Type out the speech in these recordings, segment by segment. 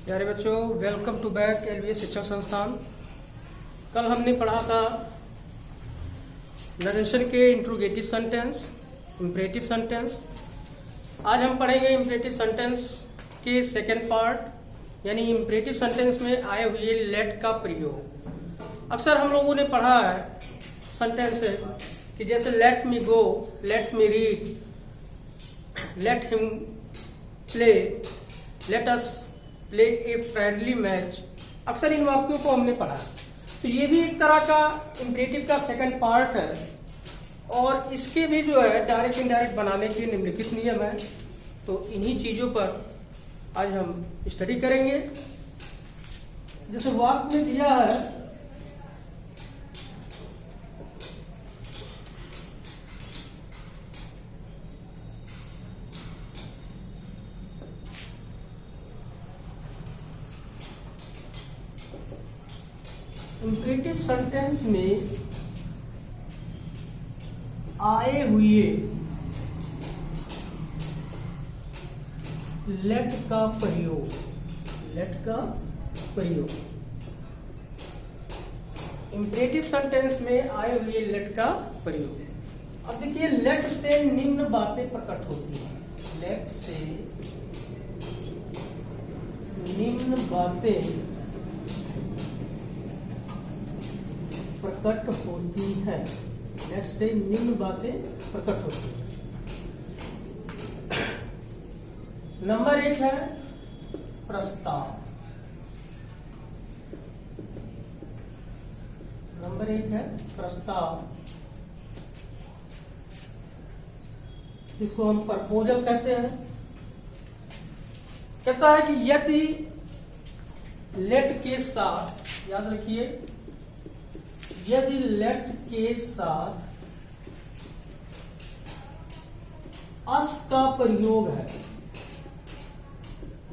प्यारे बच्चों, welcome to back LVS शिक्षण संस्थान। कल हमने पढ़ा था नरेशन के इंट्रोगेटिव सेंटेंस, इम्परेटिव सेंटेंस। आज हम पढ़ेंगे इम्परेटिव सेंटेंस के सेकेंड पार्ट, यानी इम्परेटिव सेंटेंस में आए हुए लेट का प्रयोग। अक्सर हम लोगों ने पढ़ा है सेंटेंस कि जैसे late me go, let me read, let him play, late us play a friendly match. अक्सर इन वाक्यों को हमने पढ़ा। तो ये भी एक तरह का इम्परेटिव का सेकंड पार्ट है और इसके भी जो है डायरेक्ट इनडायरेक्ट बनाने के निम्नलिखित नियम है। तो इन्हीं चीजों पर आज हम स्टडी करेंगे। जैसे वाक्य में दिया है इम्परेटिव सेंटेंस में आए हुए लेट का प्रयोग, लेट का प्रयोग। इम्परेटिव सेंटेंस में आए हुए लेट का प्रयोग। अब देखिए, लेट से निम्न बातें प्रकट होती हैं। लेट से निम्न बातें प्रकट होती है। लेट से निम्न बातें प्रकट होती है। नंबर 1 है प्रस्ताव। नंबर 1 है प्रस्ताव, जिसको हम प्रपोजल कहते हैं। कहता है कि यदि लेट के साथ, याद रखिए, यदि लेट के साथ अस का प्रयोग है,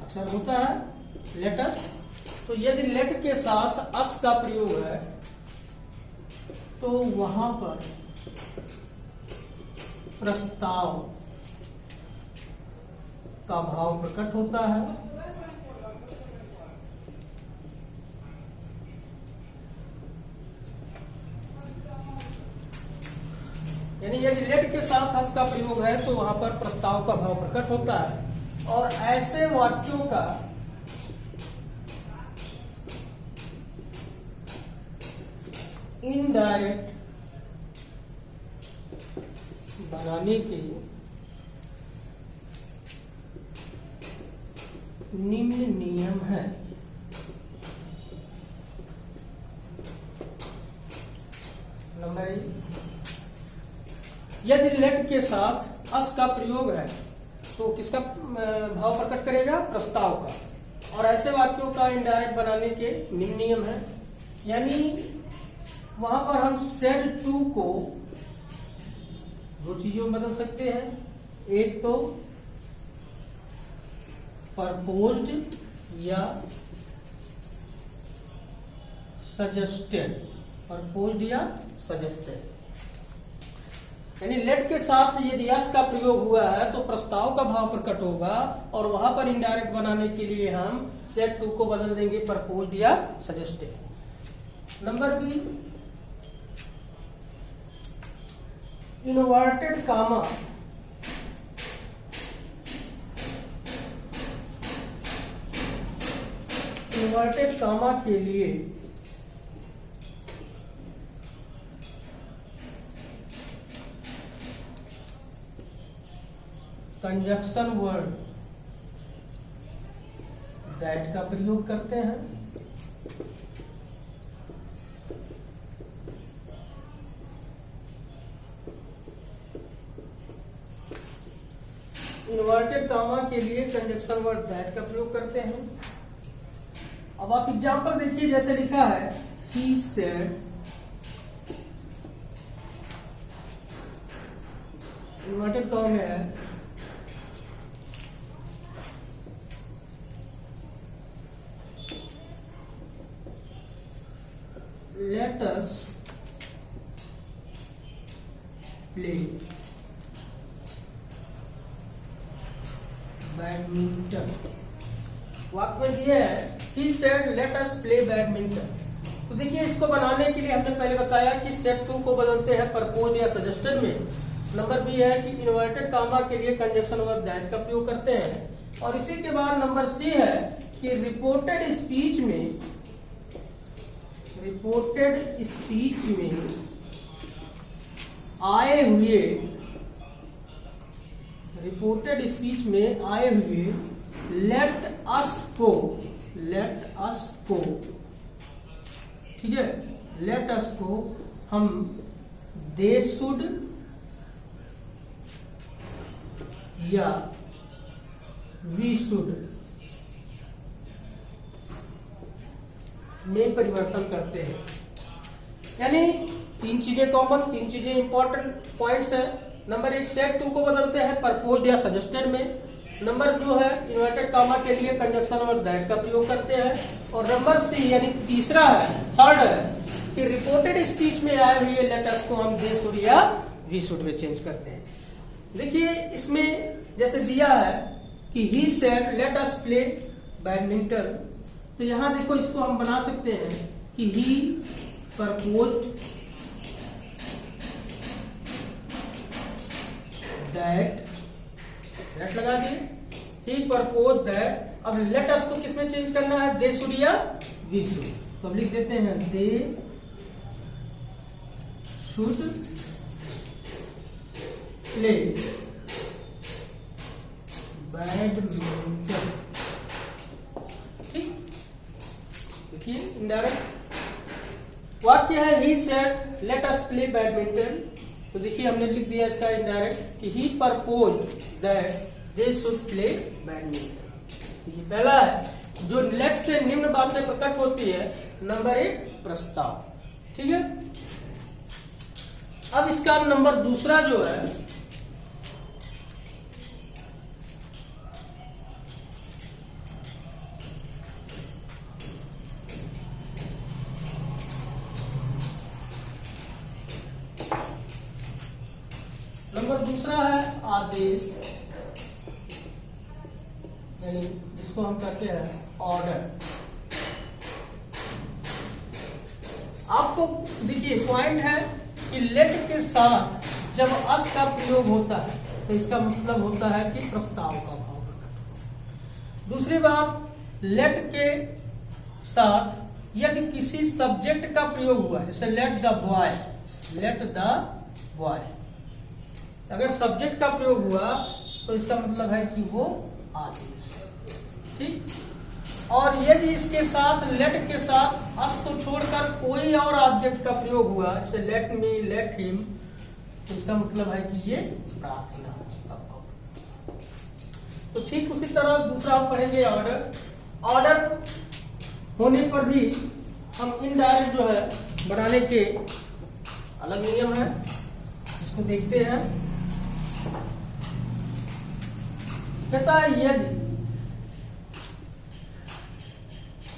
अक्सर होता है लेटस, तो यदि लेट के साथ अस का प्रयोग है तो वहां पर प्रस्ताव का भाव प्रकट होता है। यानी यदि लेट के साथ हस का प्रयोग है तो वहां पर प्रस्ताव का भाव प्रकट होता है। और ऐसे वाक्यों का इनडायरेक्ट बनाने के निम्न नियम है। नंबर 1, यदि लेट के साथ अस का प्रयोग है तो किसका भाव प्रकट करेगा? प्रस्ताव का। और ऐसे वाक्यों का इनडायरेक्ट बनाने के निम्न नियम है। यानी वहां पर हम सेड टू को दो चीजों में बदल सकते हैं। एक तो प्रपोज्ड या सजेस्टेड, प्रपोज्ड या सजेस्टेड। यानी लेट के साथ यदि यस का प्रयोग हुआ है तो प्रस्ताव का भाव प्रकट होगा और वहां पर इनडायरेक्ट बनाने के लिए हम सेड टू को बदल देंगे प्रपोज्ड या suggested. Number 2, inverted comma. Inverted comma के लिए कंजक्शन वर्ड दैट का प्रयोग करते हैं। इन्वर्टेड कामा के लिए कंजक्शन वर्ड दैट का प्रयोग करते हैं। अब आप एग्जांपल देखिए, जैसे लिखा है ही सेड, इन्वर्टेड कामा में है let us play बैडमिंटन। वाक्य में दिए है he said let us play badminton. तो देखिए इसको बनाने के लिए हमने पहले बताया कि सेड टू को बदलते हैं परपोज या सजेस्टेड में। नंबर बी है कि इन्वर्टेड कामा के लिए कंजक्शन वर्ब दैट का प्रयोग करते हैं। और इसी के बाद नंबर सी है कि रिपोर्टेड स्पीच में आए हुए लेट अस को ठीक है, लेट अस को हम दे शुड या वी शुड में परिवर्तन करते हैं। यानी तीन चीजें कॉमन, तीन चीजें इंपॉर्टेंट पॉइंट्स है। नंबर एक, सेड टू को बदलते हैं परपोज या सजेस्टेड में। नंबर दो है इन्वर्टेड कामा के लिए कंजक्शन वर्ब दैट का प्रयोग करते हैं। और नंबर सी यानी तीसरा है, थर्ड है कि रिपोर्टेड स्पीच में आए हुए लेटर्स को हम दे शुड या वी शुड में चेंज करते हैं। देखिए इसमें जैसे दिया है कि ही said let us play badminton, तो यहां देखो इसको हम बना सकते हैं कि ही परपोज दैट लगा दिए, ही परपोज दैट। अब लेट अस को किसमें चेंज करना है, दे शुड या वी शुड। तो अब लिख देते हैं दे शुड प्ले बैडमिंटन। ठीक, देखिए इनडायरेक्ट वाक्य है he said let us play badminton. तो देखिए हमने लिख दिया इसका इनडायरेक्ट कि he proposed that they should play badminton. ये पहला है जो लेट से निम्न बातें प्रकट होती है, नंबर एक प्रस्ताव। ठीक है, अब इसका नंबर दूसरा जो है आदेश, यानी जिसको हम कहते हैं ऑर्डर। आपको देखिए पॉइंट है कि लेट के साथ जब अस का प्रयोग होता है तो इसका मतलब होता है कि प्रस्ताव का भाव प्रकट। दूसरी बात, लेट के साथ यदि किसी सब्जेक्ट का प्रयोग हुआ, जैसे लेट द बॉय, अगर सब्जेक्ट का प्रयोग हुआ तो इसका मतलब है कि वो आदेश। ठीक, और यदि इसके साथ लेट के साथ अस को छोड़कर कोई और ऑब्जेक्ट का प्रयोग हुआ, जैसे लेट मी, लेट हिम, तो इसका मतलब है कि ये प्रार्थना। तो ठीक उसी तरह दूसरा हम पढ़ेंगे ऑर्डर। ऑर्डर होने पर भी हम इनडायरेक्ट जो है बनाने के अलग नियम है, इसको देखते हैं। कहता है यदि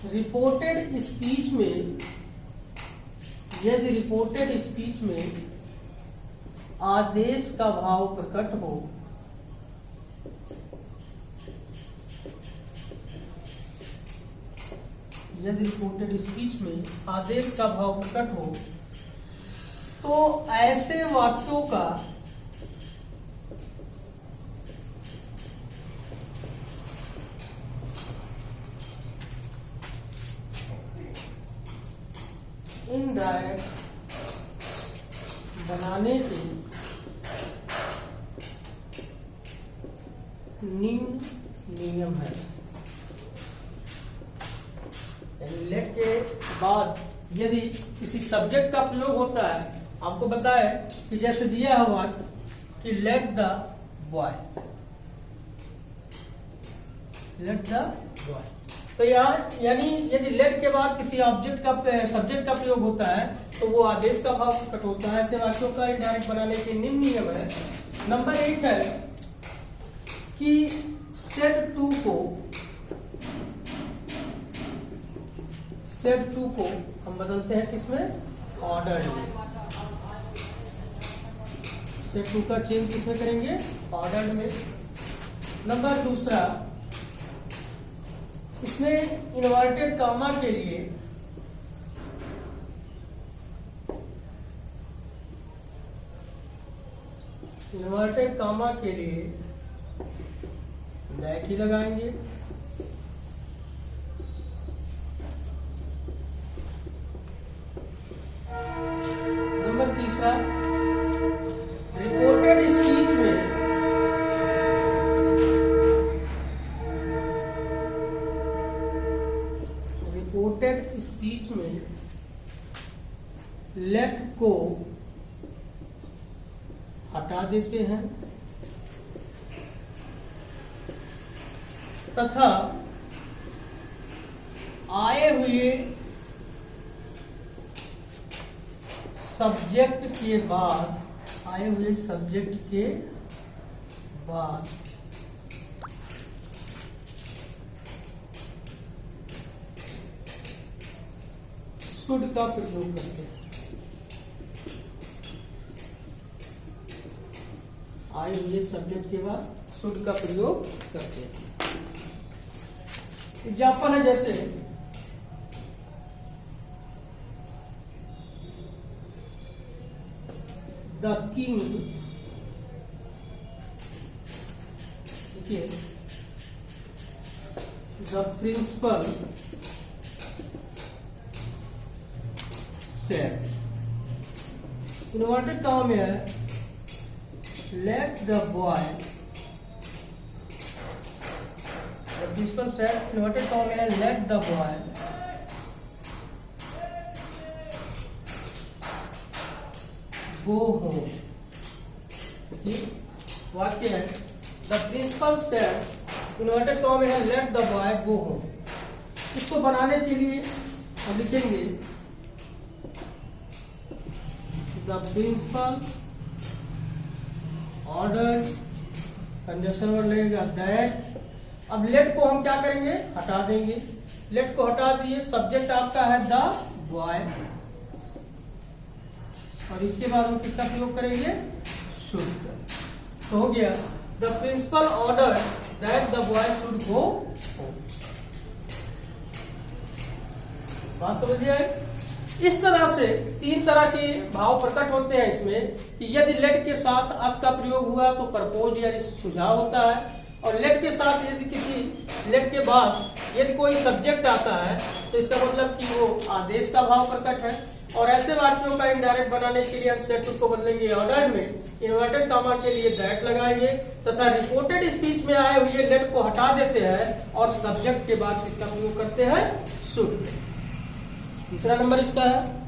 रिपोर्टेड स्पीच में आदेश का भाव प्रकट हो, यदि रिपोर्टेड स्पीच में आदेश का भाव प्रकट हो तो ऐसे वाक्यों का इनडायरेक्ट बनाने के निम्न नियम है। लेट के बाद यदि किसी सब्जेक्ट का प्रयोग होता है, आपको बताए कि जैसे दिया हुआ कि लेट द बॉय, तो यहाँ यानी यदि लेट के बाद किसी ऑब्जेक्ट का सब्जेक्ट का प्रयोग होता है तो वो आदेश का भाव प्रकट होता है। ऐसे वाक्यों का इनडायरेक्ट बनाने के निम्न नियम है। नंबर 1 है कि सेड टू को हम बदलते हैं किसमें, ऑर्डर में। सेड टू का चेंज किसमें करेंगे, ऑर्डर में। नंबर दूसरा, इसमें इन्वर्टेड कामा के लिए ब्रैकेट ही लगाएंगे। नंबर तीसरा, रिपोर्टेड स्पीच में लेट को हटा देते हैं तथा आए हुए सब्जेक्ट के बाद शुड का प्रयोग करते हैं। आए हुए सब्जेक्ट के बाद शुड का प्रयोग करते हैं। एग्जाम्पल है जैसे द किंग, देखिए the principal said, inverted comma में है let the boy, the principal said, inverted comma में let the boy go home। वाक्य है the principal said, inverted comma में है let the boy go home। इसको बनाने के लिए हम लिखेंगे the principal order, conjunction word लगेगा दैट। अब लेट को हम क्या करेंगे, हटा देंगे। लेट को हटा दिए, सब्जेक्ट आपका है द बॉय, और इसके बाद हम किसका प्रयोग करेंगे, शुड। तो हो गया the principal order that the boy should go home. बात समझ आए। इस तरह से तीन तरह के भाव प्रकट होते हैं इसमें कि यदि लेट के साथ अस का प्रयोग हुआ तो प्रपोज या सुझाव होता है, और लेट के साथ यदि किसी लेट के बाद यदि कोई सब्जेक्ट आता है तो इसका मतलब कि वो आदेश का भाव प्रकट है। और ऐसे वाक्यों का इनडायरेक्ट बनाने के लिए हम सेट को बदलेंगे ऑर्डर में, इन्वर्टेड कॉमा के लिए दैट लगाएंगे तथा रिपोर्टेड स्पीच में आए हुए लेट को हटा देते हैं और सब्जेक्ट के बाद इसका प्रयोग करते हैं शुड। तीसरा नंबर इसका है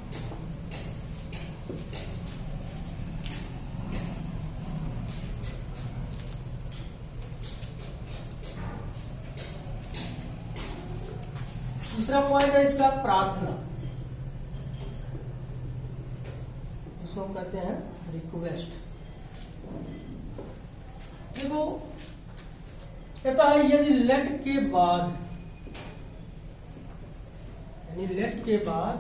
तीसरा पॉइंट है इसका प्रार्थना, इसको हम कहते हैं रिक्वेस्ट। देखो कहता है यदि लेट के बाद, यानी लेट के बाद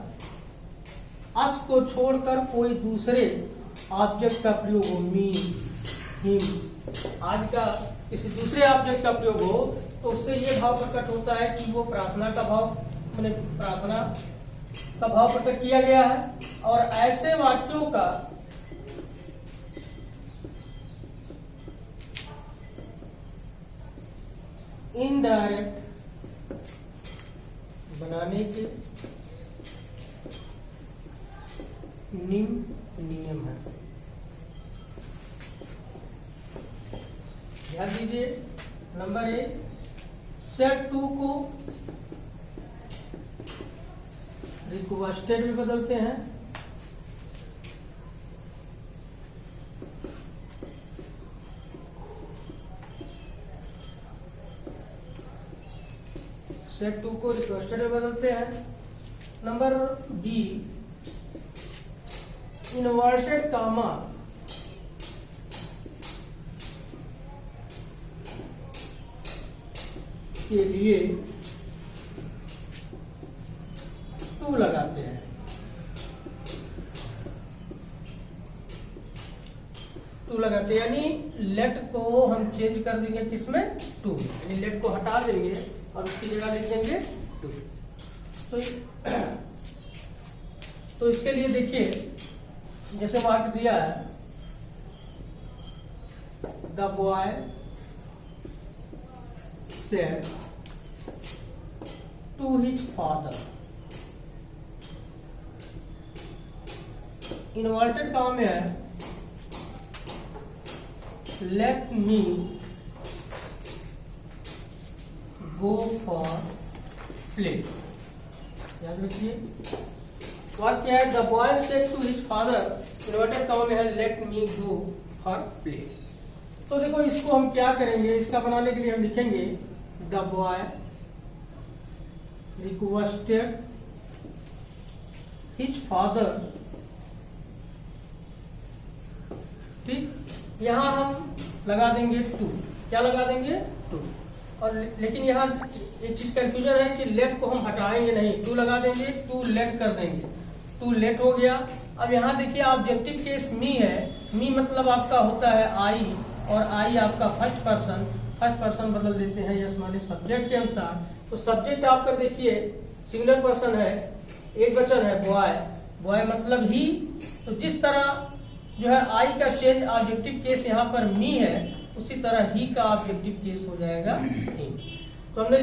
अस को छोड़कर कोई दूसरे ऑब्जेक्ट का प्रयोग हो, मीन, हिम आज का किसी दूसरे ऑब्जेक्ट का प्रयोग हो, तो उससे ये भाव प्रकट होता है कि वो प्रार्थना का भाव, मैंने प्रार्थना का भाव प्रकट किया गया है। और ऐसे वाक्यों का इनडायरेक्ट बनाने के नियम है। ध्यान दीजिए, नंबर 1 सेट 2 को रिक्वेस्टेड में बदलते हैं, सेट 2 को रिक्वेस्टेड में बदलते हैं। नंबर बी इन्वर्टेड कामा के लिए 2 लगाते हैं। लगाते हैं, यानी लेट को हम चेंज कर देंगे किसमें, 2, यानी लेट को हटा देंगे और उसकी जगह लिख देंगे टू। तो इसके लिए देखिए, जैसे वाक्य दिया है, the boy said to his father, inverted comma में है, let me go for play. याद रखिए, वाक्य है the boy said to his father, inverted comma में है, let me go for play. तो देखो, इसको हम क्या करेंगे, इसका बनाने के लिए हम लिखेंगे the boy requested his father. ठीक, यहां हम लगा देंगे टू। क्या लगा देंगे? टू। और लेकिन यहाँ एक चीज कंफ्यूजन है कि लेट को हम हटाएंगे नहीं, टू लगा देंगे, टू लेट कर देंगे, टू लेट हो गया। अब यहाँ देखिए, ऑब्जेक्टिव केस मी है, मी मतलब आपका होता है आई, और आई आपका फर्स्ट पर्सन बदल देते हैं यस माने सब्जेक्ट के अनुसार। तो सब्जेक्ट आपका देखिए सिंगुलर पर्सन है, एक वचन है बॉय, बॉय मतलब ही। तो जिस तरह जो है आई का चेंज ऑब्जेक्टिव केस यहाँ पर मी है, उसी तरह ही का ऑब्जेक्टिव केस हो जाएगा ही। तो हमने